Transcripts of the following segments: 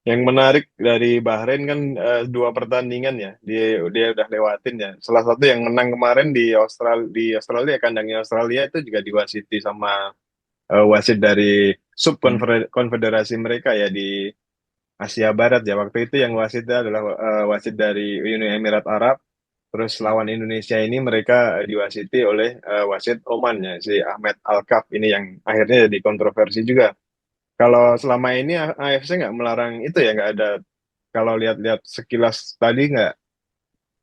Yang menarik dari Bahrain kan dua pertandingan ya, dia udah lewatin ya. Salah satu yang menang kemarin di Australia, kandangnya Australia itu juga diwasiti sama wasit dari Hmm. konfederasi mereka ya di Asia Barat ya. Waktu itu yang wasitnya adalah wasit dari Uni Emirat Arab. Terus Ya. lawan Indonesia ini mereka diwasiti oleh wasit Oman ya, si Ahmed Alkaf ini yang akhirnya jadi kontroversi juga. Kalau selama ini AFC nggak melarang itu ya, nggak ada. Kalau lihat-lihat sekilas tadi nggak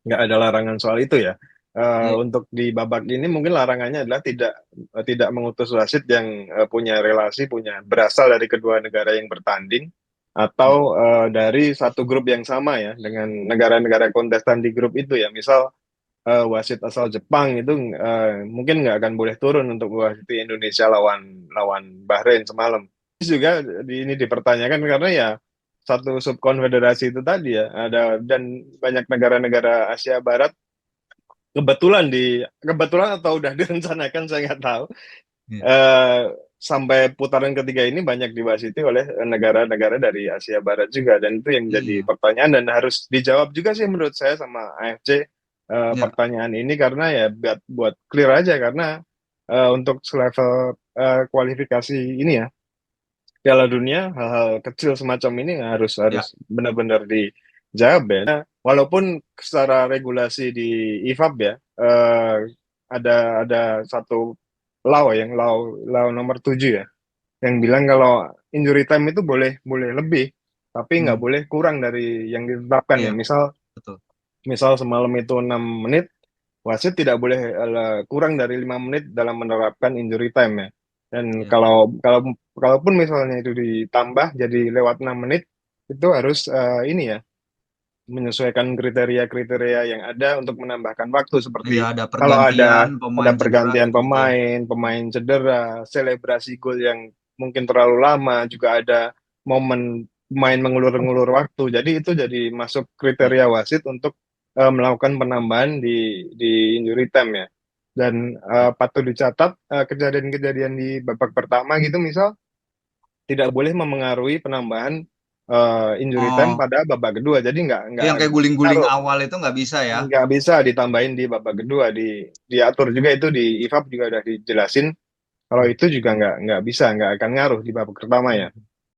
ada larangan soal itu ya. Iya. Untuk di babak ini mungkin larangannya adalah tidak mengutus wasit yang punya relasi, berasal dari kedua negara yang bertanding atau Ya. dari satu grup yang sama ya dengan negara-negara kontestan di grup itu ya. Misal wasit asal Jepang itu mungkin nggak akan boleh turun untuk mewasiti Indonesia lawan lawan Bahrain semalam. Terus juga ini dipertanyakan karena ya satu subkonfederasi itu tadi ya ada, dan banyak negara-negara Asia Barat kebetulan atau udah direncanakan saya nggak tahu, Iya. eh, sampai putaran ketiga ini banyak diwasiti oleh negara-negara dari Asia Barat juga, dan itu yang jadi Iya. pertanyaan dan harus dijawab juga sih menurut saya sama AFC, Iya. pertanyaan ini karena ya buat clear aja karena untuk selevel kualifikasi ini ya Piala Dunia, hal-hal kecil semacam ini harus harus Ya. benar-benar dijawab ya. Nah, walaupun secara regulasi di IFAB ya, ada satu law yang law nomor 7 ya, yang bilang kalau injury time itu boleh boleh lebih, tapi nggak Hmm. boleh kurang dari yang ditetapkan ya. Iya. Misal Betul. misal semalam itu 6 menit, wasit tidak boleh kurang dari 5 menit dalam menerapkan injury time ya. Dan Iya. kalaupun misalnya itu ditambah jadi lewat 6 menit, itu harus ini ya, menyesuaikan kriteria-kriteria yang ada untuk menambahkan waktu, seperti Iya, ada kalau pergantian ada pemain cedera pergantian gitu-gitu ya. pemain cedera, selebrasi gol yang mungkin terlalu lama, juga ada momen pemain mengulur-ngulur waktu. Jadi itu jadi masuk Iya. kriteria wasit untuk melakukan penambahan di injury time ya. Dan Iya. patut dicatat kejadian-kejadian di babak pertama gitu misal tidak boleh memengaruhi penambahan injury time Oh, pada babak kedua. Jadi nggak yang kayak guling-guling ngaruh, awal itu nggak bisa ya? nggak bisa ditambahin di babak kedua, diatur juga itu di IFAB juga udah dijelasin kalau Hmm. itu juga nggak bisa, nggak akan ngaruh di babak pertama ya.